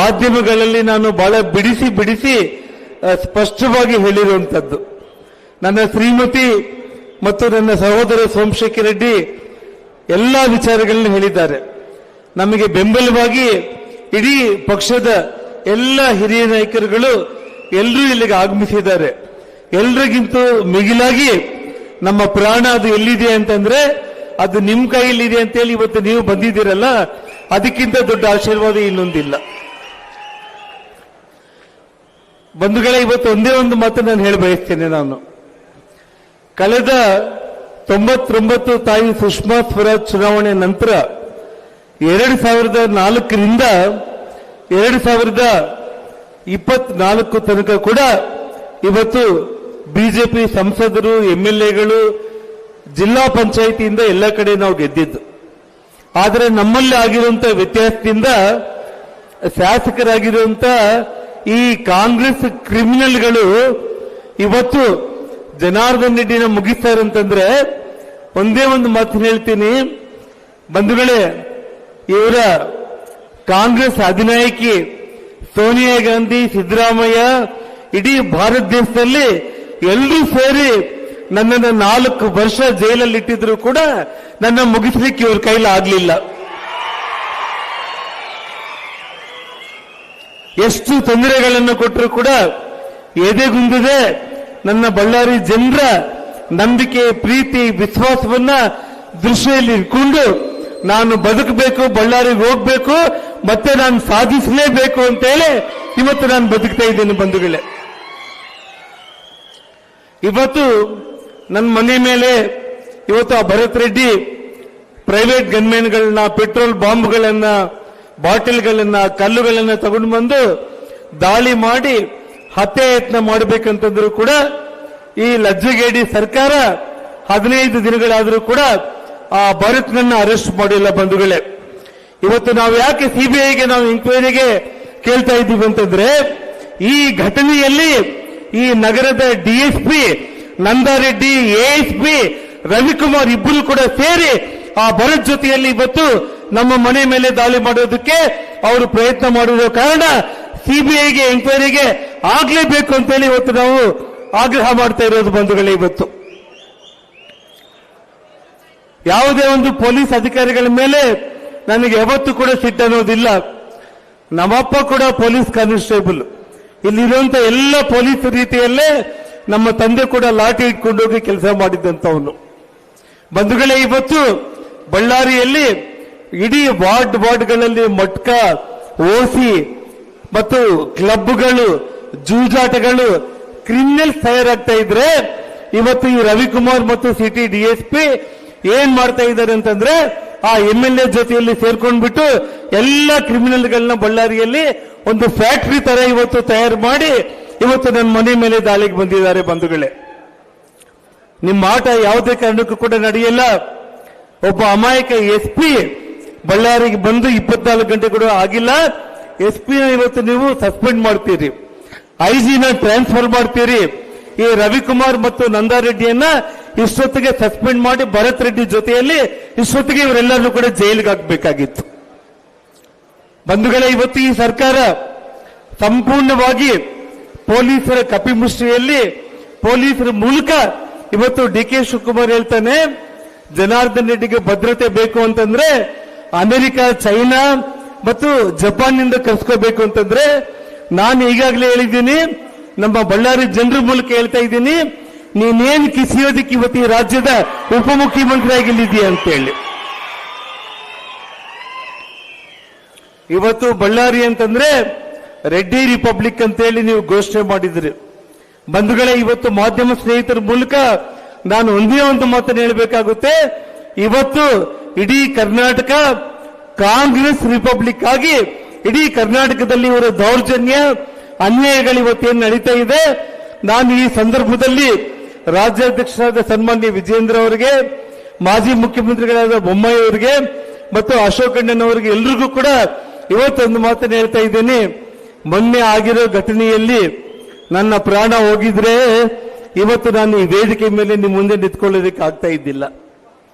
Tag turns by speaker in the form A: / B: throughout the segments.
A: ಮಾಧ್ಯಮಗಳಲ್ಲಿ ನಾನು ಬಹಳ ಬಿಡಿಸಿ ಸ್ಪಷ್ಟವಾಗಿ ಹೇಳಿರುವಂತದ್ದು. ನನ್ನ ಶ್ರೀಮತಿ ಮತ್ತು ನನ್ನ ಸಹೋದರ ಸೋಮಶೇಖರ್ ರೆಡ್ಡಿ ಎಲ್ಲ ವಿಚಾರಗಳನ್ನು ಹೇಳಿದ್ದಾರೆ. ನಮಗೆ ಬೆಂಬಲವಾಗಿ ಇಡೀ ಪಕ್ಷದ ಎಲ್ಲ ಹಿರಿಯ ನಾಯಕರುಗಳು ಎಲ್ಲರೂ ಇಲ್ಲಿಗೆ ಆಗಮಿಸಿದ್ದಾರೆ. ಎಲ್ರಿಗಿಂತ ಮಿಗಿಲಾಗಿ ನಮ್ಮ ಪ್ರಾಣ ಅದು ಎಲ್ಲಿದೆ ಅಂತಂದ್ರೆ ಅದು ನಿಮ್ಮ ಕೈಯಲ್ಲಿದೆ ಅಂತೇಳಿ ಇವತ್ತು ನೀವು ಬಂದಿದ್ದೀರಲ್ಲ, ಅದಕ್ಕಿಂತ ದೊಡ್ಡ ಆಶೀರ್ವಾದ ಇನ್ನೊಂದಿಲ್ಲ. ಬಂಧುಗಳೇ, ಇವತ್ತು ಒಂದೇ ಒಂದು ಮಾತು ನಾನು ಹೇಳಿ ಬಯಸ್ತೇನೆ. ನಾನು ಕಳೆದ 99 ತಾಯಿ ಸುಷ್ಮಾ ಸ್ವರಾಜ್ ಚುನಾವಣೆ ನಂತರ 2004ರಿಂದ 2024 ತನಕ ಕೂಡ ಇವತ್ತು ಬಿಜೆಪಿ ಸಂಸದರು, ಎಂಎಲ್ಎಗಳು, ಜಿಲ್ಲಾ ಪಂಚಾಯಿತಿಯಿಂದ ಎಲ್ಲ ಕಡೆ ನಾವು ಗೆದ್ದಿದ್ದು. ಆದರೆ ನಮ್ಮಲ್ಲಿ ಆಗಿರುವಂತ ವ್ಯತ್ಯಾಸದಿಂದ ಶಾಸಕರಾಗಿರುವಂತ ಈ ಕಾಂಗ್ರೆಸ್ ಕ್ರಿಮಿನಲ್ಗಳು ಇವತ್ತು ಜನಾರ್ದನ್ ರೆಡ್ಡಿನ ಮುಗಿಸ್ತಾರೆ ಅಂತಂದ್ರೆ ಒಂದೇ ಒಂದು ಮಾತು ಹೇಳ್ತೀನಿ ಬಂಧುಗಳೇ, ಇವರ ಕಾಂಗ್ರೆಸ್ ಅಧಿನಾಯಕಿ ಸೋನಿಯಾ ಗಾಂಧಿ, ಸಿದ್ದರಾಮಯ್ಯ, ಇಡೀ ಭಾರತ ದೇಶದಲ್ಲಿ ಎಲ್ಲರೂ ಸೇರಿ ನನ್ನನ್ನು 4 ವರ್ಷ ಜೈಲಲ್ಲಿ ಇಟ್ಟಿದ್ರು ಕೂಡ ನನ್ನ ಮುಗಿಸ್ಲಿಕ್ಕೆ ಇವ್ರ ಕೈಲಿ ಆಗ್ಲಿಲ್ಲ. ಎಷ್ಟು ತೊಂದರೆಗಳನ್ನು ಕೊಟ್ಟರು ಕೂಡ ಎದೆಗುಂದದೆ ನನ್ನ ಬಳ್ಳಾರಿ ಜನರ ನಂಬಿಕೆ, ಪ್ರೀತಿ, ವಿಶ್ವಾಸವನ್ನ ದೃಷ್ಟಿಯಲ್ಲಿ ಇಟ್ಕೊಂಡು ನಾನು ಬದುಕಬೇಕು, ಬಳ್ಳಾರಿಗೆ ಹೋಗ್ಬೇಕು, ಮತ್ತೆ ನಾನು ಸಾಧಿಸಲೇಬೇಕು ಅಂತೇಳಿ ಇವತ್ತು ನಾನು ಬದುಕ್ತಾ ಇದ್ದೇನೆ. ಬಂಧುಗಳೇ, ಇವತ್ತು ನನ್ನ ಮನೆ ಮೇಲೆ ಇವತ್ತು ಆ ಭರತ್ ರೆಡ್ಡಿ ಪ್ರೈವೇಟ್ ಗನ್ಮೆನ್ಗಳನ್ನ, ಪೆಟ್ರೋಲ್ ಬಾಂಬ್ಗಳನ್ನ, ಬಾಟಲ್ಗಳನ್ನ, ಕಲ್ಲುಗಳನ್ನ ತಗೊಂಡು ಬಂದು ದಾಳಿ ಮಾಡಿ ಹತ್ಯೆ ಯತ್ನ ಮಾಡಬೇಕಂತಂದ್ರೂ ಕೂಡ ಈ ಲಜ್ಜೆಗೇಡಿ ಸರ್ಕಾರ 15 ದಿನಗಳಾದರೂ ಕೂಡ ಆ ಭರತ್ನನ್ನ ಅರೆಸ್ಟ್ ಮಾಡಿಲ್ಲ. ಬಂಧುಗಳೇ, ಇವತ್ತು ನಾವು ಯಾಕೆ ಸಿಬಿಐಗೆ ನಾವು ಎಂಕ್ವೈರಿಗೆ ಕೇಳ್ತಾ ಇದ್ದೀವಿ ಅಂತಂದ್ರೆ ಈ ಘಟನೆಯಲ್ಲಿ ಈ ನಗರದ ಡಿಎಸ್ಪಿ ನಂದಾರೆಡ್ಡಿ, ಎಎಸ್ಪಿ ರವಿಕುಮಾರ್ ಇಬ್ಬರು ಕೂಡ ಸೇರಿ ಆ ಭರತ್ ಜೊತೆಯಲ್ಲಿ ಇವತ್ತು ನಮ್ಮ ಮನೆ ಮೇಲೆ ದಾಳಿ ಮಾಡೋದಕ್ಕೆ ಅವರು ಪ್ರಯತ್ನ ಮಾಡಿರೋ ಕಾರಣ ಸಿಬಿಐಗೆ ಎಂಕ್ವೈರಿಗೆ ಆಗ್ಲೇಬೇಕು ಅಂತೇಳಿ ಇವತ್ತು ನಾವು ಆಗ್ರಹ ಮಾಡ್ತಾ ಇರೋದು. ಬಂಧುಗಳೇ, ಇವತ್ತು ಯಾವುದೇ ಒಂದು ಪೊಲೀಸ್ ಅಧಿಕಾರಿಗಳ ಮೇಲೆ ನನಗೆ ಯಾವತ್ತೂ ಕೂಡ ಸಿಟ್ಟನ್ನೋದಿಲ್ಲ. ನಮ್ಮಪ್ಪ ಕೂಡ ಪೊಲೀಸ್ ಕಾನ್ಸ್ಟೇಬಲ್, ಇಲ್ಲಿರುವಂತ ಎಲ್ಲ ಪೊಲೀಸ್ ರೀತಿಯಲ್ಲೇ ನಮ್ಮ ತಂದೆ ಕೂಡ ಲಾಠಿ ಇಟ್ಕೊಂಡೋಗಿ ಕೆಲಸ ಮಾಡಿದ್ದಂಥವನು. ಬಂಧುಗಳೇ, ಇವತ್ತು ಬಳ್ಳಾರಿಯಲ್ಲಿ ಇಡೀ ವಾರ್ಡ್ಗಳಲ್ಲಿ ಮಟ್ಕ, ಓಸಿ ಮತ್ತು ಕ್ಲಬ್ಗಳು, ಜೂಜಾಟಗಳು, ಕ್ರಿಮಿನಲ್ಸ್ ತಯಾರಾಗ್ತಾ ಇದ್ರೆ ಇವತ್ತು ಈ ರವಿಕುಮಾರ್ ಮತ್ತು ಸಿಟಿ ಡಿಎಸ್ಪಿ ಏನ್ ಮಾಡ್ತಾ ಇದ್ದಾರೆ ಅಂತಂದ್ರೆ ಆ ಎಂಎಲ್ಎ ಜೊತೆಯಲ್ಲಿ ಸೇರ್ಕೊಂಡ್ಬಿಟ್ಟು ಎಲ್ಲ ಕ್ರಿಮಿನಲ್ಗಳನ್ನ ಬಳ್ಳಾರಿಯಲ್ಲಿ ಒಂದು ಫ್ಯಾಕ್ಟರಿ ತರ ಇವತ್ತು ತಯಾರು ಮಾಡಿ ಇವತ್ತು ನನ್ನ ಮನೆ ಮೇಲೆ ದಾಳಿಗೆ ಬಂದಿದ್ದಾರೆ. ಬಂಧುಗಳೇ, ನಿಮ್ಮ ಆಟ ಯಾವುದೇ ಕಾರಣಕ್ಕೂ ಕೂಡ ನಡೆಯಲ್ಲ. ಒಬ್ಬ ಅಮಾಯಕ ಎಸ್ಪಿ ಬಳ್ಳಾರಿಗೆ ಬಂದು 24 ಗಂಟೆ ಕೂಡ ಆಗಿಲ್ಲ. ಎಸ್ಪಿನ ಇವತ್ತು ನೀವು ಸಸ್ಪೆಂಡ್ ಮಾಡ್ತೀರಿ, ಐಜಿನ ಟ್ರಾನ್ಸ್ಫರ್ ಮಾಡ್ತೀರಿ. ಈ ರವಿಕುಮಾರ್ ಮತ್ತು ನಂದಾರೆಡ್ಡಿಯನ್ನ ಇಷ್ಟೊತ್ತಿಗೆ ಸಸ್ಪೆಂಡ್ ಮಾಡಿ ಭರತ್ ರೆಡ್ಡಿ ಜೊತೆಯಲ್ಲಿ ಇಷ್ಟೊತ್ತಿಗೆ ಇವರೆಲ್ಲರೂ ಕೂಡ ಜೈಲಿಗೆ ಹಾಕಬೇಕಾಗಿತ್ತು. ಬಂಧುಗಳೇ, ಇವತ್ತು ಈ ಸರ್ಕಾರ ಸಂಪೂರ್ಣವಾಗಿ ಪೊಲೀಸರ ಕಪಿಮುಷ್ಟಿಯಲ್ಲಿ, ಪೊಲೀಸರ ಮೂಲಕ ಇವತ್ತು ಡಿಕೆ ಶಿವಕುಮಾರ್ ಹೇಳ್ತಾನೆ ಜನಾರ್ದನ್ ರೆಡ್ಡಿಗೆ ಭದ್ರತೆ ಬೇಕು ಅಂತಂದ್ರೆ ಅಮೆರಿಕ, ಚೈನಾ ಮತ್ತು ಜಪಾನ್ನಿಂದ ಕರ್ಸ್ಕೋಬೇಕು ಅಂತಂದ್ರೆ ನಾನು ಈಗಾಗಲೇ ಹೇಳಿದ್ದೀನಿ, ನಮ್ಮ ಬಳ್ಳಾರಿ ಜನರ ಮೂಲಕ ಹೇಳ್ತಾ ಇದ್ದೀನಿ, ನೀನೇನ್ ಕಿಸಿಯೋದಕ್ಕೆ ಇವತ್ತು ಈ ರಾಜ್ಯದ ಉಪಮುಖ್ಯಮಂತ್ರಿ ಆಗಿಲ್ಲಿದೆಯಾ ಅಂತೇಳಿ. ಇವತ್ತು ಬಳ್ಳಾರಿ ಅಂತಂದ್ರೆ ರೆಡ್ಡಿ ರಿಪಬ್ಲಿಕ್ ಅಂತೇಳಿ ನೀವು ಘೋಷಣೆ ಮಾಡಿದ್ರಿ. ಬಂಧುಗಳೇ, ಇವತ್ತು ಮಾಧ್ಯಮ ಸ್ನೇಹಿತರ ಮೂಲಕ ನಾನು ಒಂದೇ ಒಂದು ಮಾತನ್ನು ಹೇಳಬೇಕಾಗುತ್ತೆ. ಇವತ್ತು ಇಡೀ ಕರ್ನಾಟಕ ಕಾಂಗ್ರೆಸ್ ರಿಪಬ್ಲಿಕ್ ಆಗಿ ಇಡೀ ಕರ್ನಾಟಕದಲ್ಲಿ ಇವರ ದೌರ್ಜನ್ಯ, ಅನ್ಯಾಯಗಳು ಇವತ್ತೇನು ನಡೀತಾ ಇದೆ. ನಾನು ಈ ಸಂದರ್ಭದಲ್ಲಿ ರಾಜ್ಯಾಧ್ಯಕ್ಷರಾದ ಸನ್ಮಾನ್ಯ ವಿಜೇಂದ್ರ ಅವರಿಗೆ, ಮಾಜಿ ಮುಖ್ಯಮಂತ್ರಿಗಳಾದ ಬೊಮ್ಮಾಯಿ ಅವರಿಗೆ ಮತ್ತು ಅಶೋಕ್ ಅಣ್ಣನವರಿಗೆ ಎಲ್ರಿಗೂ ಕೂಡ ಇವತ್ತೊಂದು ಮಾತನ್ನು ಹೇಳ್ತಾ ಇದ್ದೇನೆ. ಮೊನ್ನೆ ಆಗಿರೋ ಘಟನೆಯಲ್ಲಿ ನನ್ನ ಪ್ರಾಣ ಹೋಗಿದ್ರೆ ಇವತ್ತು ನಾನು ಈ ವೇದಿಕೆ ಮೇಲೆ ನಿಮ್ಮ ಮುಂದೆ ನಿಂತ್ಕೊಳ್ಳೋದಕ್ಕೆ ಆಗ್ತಾ ಇದ್ದಿಲ್ಲ.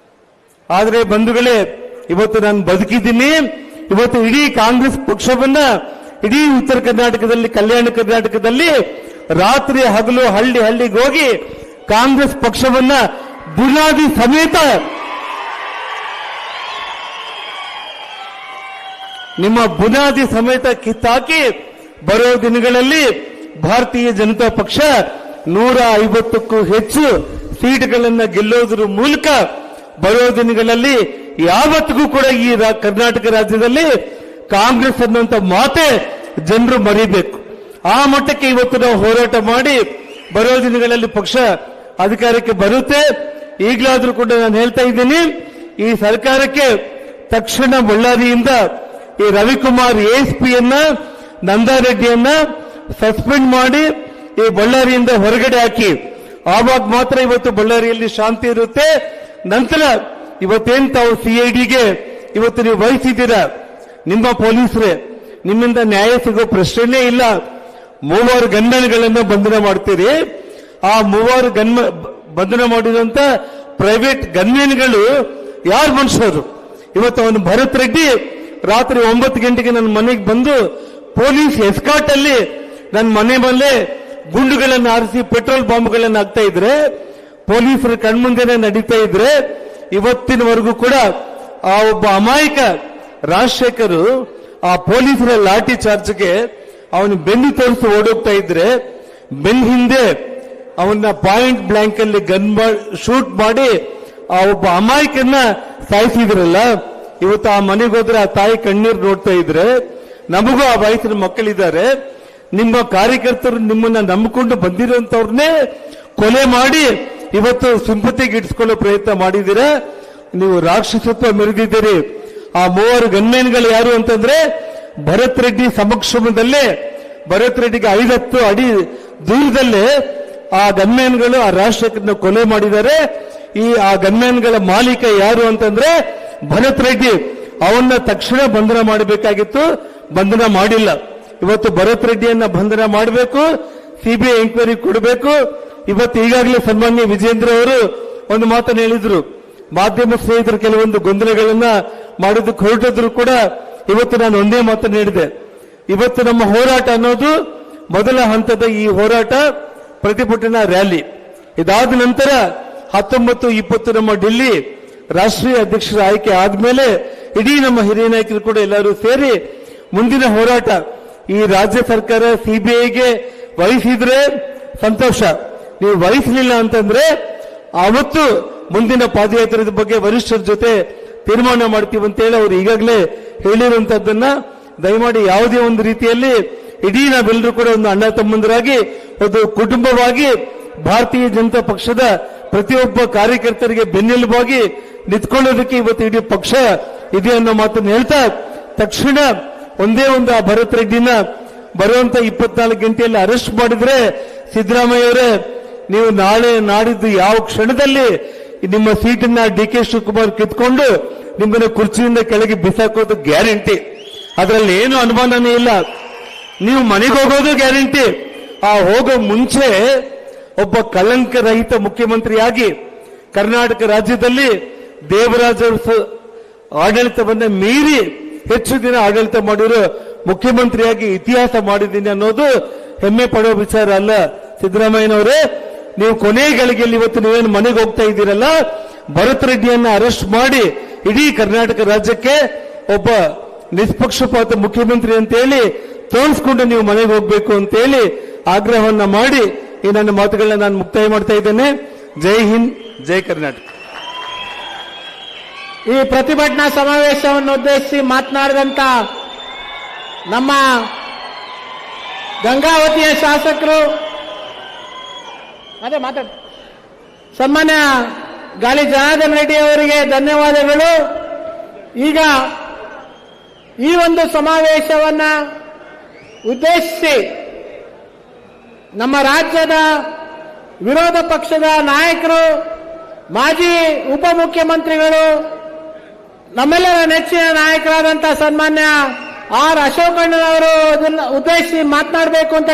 A: ಆದರೆ ಬಂಧುಗಳೇ, ಇವತ್ತು ನಾನು ಬದುಕಿದ್ದೀನಿ. ಇವತ್ತು ಇಡೀ ಕಾಂಗ್ರೆಸ್ ಪಕ್ಷವನ್ನ ಇಡೀ ಉತ್ತರ ಕರ್ನಾಟಕದಲ್ಲಿ, ಕಲ್ಯಾಣ ಕರ್ನಾಟಕದಲ್ಲಿ ರಾತ್ರಿ ಹಗಲು ಹಳ್ಳಿ ಹಳ್ಳಿಗೆ ಹೋಗಿ ಕಾಂಗ್ರೆಸ್ ಪಕ್ಷವನ್ನ ಬುನಾದಿ ಸಮೇತ ನಿಮ್ಮ ಬುನಾದಿ ಸಮೇತ ಕಿತ್ತಾಕಿ ಬರೋ ದಿನಗಳಲ್ಲಿ ಭಾರತೀಯ ಜನತಾ ಪಕ್ಷ 150ಕ್ಕೂ ಹೆಚ್ಚು ಸೀಟ್ಗಳನ್ನು ಗೆಲ್ಲೋದ್ರ ಮೂಲಕ ಬರೋ ದಿನಗಳಲ್ಲಿ ಯಾವತ್ತಿಗೂ ಕೂಡ ಈ ಕರ್ನಾಟಕ ರಾಜ್ಯದಲ್ಲಿ ಕಾಂಗ್ರೆಸ್ ಅನ್ನುವಂತ ಮಾತೆ ಜನರು ಮರಿಬೇಕು. ಆ ಮಟ್ಟಕ್ಕೆ ಇವತ್ತು ನಾವು ಹೋರಾಟ ಮಾಡಿ ಬರೋ ದಿನಗಳಲ್ಲಿ ಪಕ್ಷ ಅಧಿಕಾರಕ್ಕೆ ಬರುತ್ತೆ. ಈಗಲಾದ್ರೂ ಕೂಡ ನಾನು ಹೇಳ್ತಾ ಇದ್ದೀನಿ, ಈ ಸರ್ಕಾರಕ್ಕೆ ತಕ್ಷಣ ಬಳ್ಳಾರಿಯಿಂದ ಈ ರವಿಕುಮಾರ್ ಎಎಸ್ಪಿಯನ್ನ, ನಂದಾರೆಡ್ಡಿಯನ್ನ ಸಸ್ಪೆಂಡ್ ಮಾಡಿ ಈ ಬಳ್ಳಾರಿಯಿಂದ ಹೊರಗಡೆ ಹಾಕಿ. ಆವಾಗ ಮಾತ್ರ ಇವತ್ತು ಬಳ್ಳಾರಿಯಲ್ಲಿ ಶಾಂತಿ ಇರುತ್ತೆ. ನಂತರ ಇವತ್ತೇನ್ ತಾವು ಸಿಐಡಿಗೆ ಇವತ್ತು ನೀವು ವಹಿಸಿದ್ದೀರಾ, ನಿಮ್ಮ ಪೊಲೀಸರೇ, ನಿಮ್ಮಿಂದ ನ್ಯಾಯ ಸಿಗೋ ಪ್ರಶ್ನೆನೇ ಇಲ್ಲ. 3 ಗನ್ಮೆನ್ಗಳನ್ನು ಬಂಧನ ಮಾಡ್ತೀರಿ. ಆ 3 ಬಂಧನ ಮಾಡಿದಂತ ಪ್ರೈವೇಟ್ ಗನ್ಮೆನ್ಗಳು ಯಾರು ಮನುಷ್ಯರು? ಇವತ್ತು ಅವನು ಭರತ್ ರೆಡ್ಡಿ ರಾತ್ರಿ 9 ಗಂಟೆಗೆ ನನ್ನ ಮನೆಗೆ ಬಂದು ಪೊಲೀಸ್ ಎಸ್ಕಾಟ್ ಅಲ್ಲಿ ನನ್ನ ಮನೆ ಮೇಲೆ ಗುಂಡುಗಳನ್ನು ಹಾರಿಸಿ ಪೆಟ್ರೋಲ್ ಬಾಂಬ್ಗಳನ್ನು ಹಾಕ್ತಾ ಇದ್ರೆ, ಪೊಲೀಸರ ಕಣ್ಮುಂದೆನೆ ನಡೀತಾ ಇದ್ರೆ, ಇವತ್ತಿನವರೆಗೂ ಕೂಡ ಆ ಒಬ್ಬ ಅಮಾಯಕ ರಾಜಶೇಖರ್ ಆ ಪೊಲೀಸರ ಲಾಠಿ ಚಾರ್ಜ್ಗೆ ಅವನು ಬೆನ್ನು ತೋರಿಸಿ ಓಡೋಗ್ತಾ ಇದ್ರೆ, ಬೆನ್ ಹಿಂದೆ ಅವನ್ನ ಪಾಯಿಂಟ್ ಬ್ಲಾಂಕ್ ಅಲ್ಲಿ ಶೂಟ್ ಮಾಡಿ ಆ ಒಬ್ಬ ಅಮಾಯಕನ್ನ ಸಾಯಿಸಿದ್ರಲ್ಲ. ಇವತ್ತು ಆ ಮನೆಗೆ ಹೋದ್ರೆ ಆ ತಾಯಿ ಕಣ್ಣೀರು ನೋಡ್ತಾ ಇದ್ರೆ, ನಮಗೂ ಆ ವಯಸ್ಸಿನ ಮಕ್ಕಳಿದ್ದಾರೆ. ನಿಮ್ಮ ಕಾರ್ಯಕರ್ತರು ನಿಮ್ಮನ್ನ ನಂಬಿಕೊಂಡು ಬಂದಿರುವಂತವ್ರನ್ನೇ ಕೊಲೆ ಮಾಡಿ ಇವತ್ತು ಸಿಂಪತಿಗೆ ಇಡಿಸ್ಕೊಳ್ಳೋ ಪ್ರಯತ್ನ ಮಾಡಿದ್ದೀರಾ. ನೀವು ರಾಕ್ಷಸತ್ವ ಮೆರೆದಿದ್ದೀರಿ. ಆ 3 ಗನ್ಮೆನ್ಗಳು ಯಾರು ಅಂತಂದ್ರೆ ಭರತ್ ರೆಡ್ಡಿ ಸಮಕ್ಷಮದಲ್ಲೇ, ಭರತ್ ರೆಡ್ಡಿಗೆ 5-10 ಅಡಿ ದೂರದಲ್ಲೇ ಆ ಗನ್ಮೆನ್ಗಳು ಆ ರಾಜಶೇಖರ್ನ ಕೊಲೆ ಮಾಡಿದ್ದಾರೆ. ಆ ಗನ್ಮೆನ್ಗಳ ಮಾಲೀಕ ಯಾರು ಅಂತಂದ್ರೆ ಭರತ್ ರೆಡ್ಡಿ. ಅವನ್ನ ತಕ್ಷಣ ಬಂಧನ ಮಾಡಬೇಕಾಗಿತ್ತು, ಬಂಧನ ಮಾಡಿಲ್ಲ. ಇವತ್ತು ಭರತ್ ರೆಡ್ಡಿಯನ್ನ ಬಂಧನ ಮಾಡಬೇಕು, ಸಿಬಿಐ ಎಂಕ್ವೈರಿ ಕೊಡಬೇಕು. ಇವತ್ತು ಈಗಾಗಲೇ ಸನ್ಮಾನ್ಯ ವಿಜೇಂದ್ರ ಅವರು ಒಂದು ಮಾತನ್ನು ಹೇಳಿದ್ರು, ಮಾಧ್ಯಮ ಸ್ನೇಹಿತರು ಕೆಲವೊಂದು ಗೊಂದಲಗಳನ್ನ ಮಾಡೋದಕ್ಕೆ ಹೊರಟಿದ್ರು ಕೂಡ ಇವತ್ತು ನಾನು ಒಂದೇ ಮಾತನ್ನು ಹೇಳಿದೆ. ಇವತ್ತು ನಮ್ಮ ಹೋರಾಟ ಅನ್ನೋದು ಮೊದಲ ಹಂತದ ಈ ಹೋರಾಟ ಪ್ರತಿಭಟನಾ ರ್ಯಾಲಿ. ಇದಾದ ನಂತರ 19-20 ನಮ್ಮ ఢిల్లీ ರಾಷ್ಟ್ರೀಯ ಅಧ್ಯಕ್ಷರ ಆಯ್ಕೆ ಆದ್ಮೇಲೆ ಇಡೀ ನಮ್ಮ ಹಿರಿಯ ನಾಯಕರು ಕೂಡ ಎಲ್ಲರೂ ಸೇರಿ ಮುಂದಿನ ಹೋರಾಟ ಈ ರಾಜ್ಯ ಸರ್ಕಾರ ಸಿಬಿಐಗೆ ವಹಿಸಿದ್ರೆ ಸಂತೋಷ, ನೀವು ವಹಿಸಲಿಲ್ಲ ಅಂತಂದ್ರೆ ಅವತ್ತು ಮುಂದಿನ ಪಾದಯಾತ್ರೆದ ಬಗ್ಗೆ ವರಿಷ್ಠರ ಜೊತೆ ತೀರ್ಮಾನ ಮಾಡ್ತೀವಿ ಅಂತೇಳಿ ಅವರು ಈಗಾಗಲೇ ಹೇಳಿರುವಂತದ್ದನ್ನ ದಯಮಾಡಿ ಯಾವುದೇ ಒಂದು ರೀತಿಯಲ್ಲಿ ಇಡೀ ನಾವೆಲ್ಲರೂ ಕೂಡ ಒಂದು ಅಣ್ಣ ತಮ್ಮಂದರಾಗಿ ಒಂದು ಕುಟುಂಬವಾಗಿ ಭಾರತೀಯ ಜನತಾ ಪಕ್ಷದ ಪ್ರತಿಯೊಬ್ಬ ಕಾರ್ಯಕರ್ತರಿಗೆ ಬೆನ್ನೆಲುಬಾಗಿ ನಿಂತ್ಕೊಳ್ಳೋದಕ್ಕೆ ಇವತ್ತು ಇಡೀ ಪಕ್ಷ ಇದೆ ಅನ್ನೋ ಮಾತನ್ನು ಹೇಳ್ತಾ, ತಕ್ಷಣ ಒಂದೇ ಒಂದು ಆ ಭರತ್ ರೆಡ್ಡಿನ ಬರುವಂತ 24 ಗಂಟೆಯಲ್ಲಿ ಅರೆಸ್ಟ್ ಮಾಡಿದ್ರೆ ಸಿದ್ದರಾಮಯ್ಯ ಅವರೇ, ನೀವು ನಾಳೆ ನಾಡಿದ್ದು ಯಾವ ಕ್ಷಣದಲ್ಲಿ ನಿಮ್ಮ ಸೀಟನ್ನ ಡಿ.ಕೆ. ಶಿವಕುಮಾರ್ ಕಿತ್ಕೊಂಡು ನಿಮ್ಮನ್ನ ಕುರ್ಚಿಯಿಂದ ಕೆಳಗೆ ಬಿಸಾಕೋದು ಗ್ಯಾರಂಟಿ. ಅದರಲ್ಲಿ ಏನು ಅನುಮಾನನೇ ಇಲ್ಲ. ನೀವು ಮನೆಗೆ ಹೋಗೋದು ಗ್ಯಾರಂಟಿ. ಆ ಹೋಗೋ ಮುಂಚೆ ಒಬ್ಬ ಕಳಂಕರಹಿತ ಮುಖ್ಯಮಂತ್ರಿಯಾಗಿ ಕರ್ನಾಟಕ ರಾಜ್ಯದಲ್ಲಿ ದೇವರಾಜ ಆಡಳಿತವನ್ನ ಮೀರಿ ಹೆಚ್ಚು ದಿನ ಆಡಳಿತ ಮಾಡಿರೋ ಮುಖ್ಯಮಂತ್ರಿಯಾಗಿ ಇತಿಹಾಸ ಮಾಡಿದ್ದೀನಿ ಅನ್ನೋದು ಹೆಮ್ಮೆ ಪಡೋ ವಿಚಾರ ಅಲ್ಲ. ಸಿದ್ದರಾಮಯ್ಯನವರೇ, ನೀವು ಕೊನೆ ಗಳಿಗೆಯಲ್ಲಿ ಇವತ್ತು ನೀವೇನು ಮನೆಗೆ ಹೋಗ್ತಾ ಇದ್ದೀರಲ್ಲ, ಭರತ್ ರೆಡ್ಡಿಯನ್ನ ಅರೆಸ್ಟ್ ಮಾಡಿ ಇಡೀ ಕರ್ನಾಟಕ ರಾಜ್ಯಕ್ಕೆ ಒಬ್ಬ ನಿಷ್ಪಕ್ಷಪಾತ ಮುಖ್ಯಮಂತ್ರಿ ಅಂತೇಳಿ ತೋರಿಸ್ಕೊಂಡು ನೀವು ಮನೆಗೆ ಹೋಗ್ಬೇಕು ಅಂತೇಳಿ ಆಗ್ರಹವನ್ನ ಮಾಡಿ ಈ ನನ್ನ ಮಾತುಗಳನ್ನ ನಾನು ಮುಕ್ತಾಯ ಮಾಡ್ತಾ ಇದ್ದೇನೆ. ಜೈ ಹಿಂದ್, ಜೈ ಕರ್ನಾಟಕ.
B: ಈ ಪ್ರತಿಭಟನಾ ಸಮಾವೇಶವನ್ನು ಉದ್ದೇಶಿಸಿ ಮಾತನಾಡಿದಂತ ನಮ್ಮ ಗಂಗಾವತಿಯ ಶಾಸಕರು ಸನ್ಮಾನ್ಯ ಗಾಲಿ ಜನಾರ್ದನ್ ರೆಡ್ಡಿ ಅವರಿಗೆ ಧನ್ಯವಾದಗಳು. ಈಗ ಈ ಒಂದು ಸಮಾವೇಶವನ್ನ ಉದ್ದೇಶಿಸಿ ನಮ್ಮ ರಾಜ್ಯದ ವಿರೋಧ ಪಕ್ಷದ ನಾಯಕರು, ಮಾಜಿ ಉಪಮುಖ್ಯಮಂತ್ರಿಗಳು, ನಮ್ಮೆಲ್ಲರ ನೆಚ್ಚಿನ ನಾಯಕರಾದಂತಹ ಸನ್ಮಾನ್ಯ ಆರ್ ಅಶೋಕಣ್ಣನವರು ಉದ್ದೇಶಿಸಿ ಮಾತನಾಡಬೇಕು ಅಂತ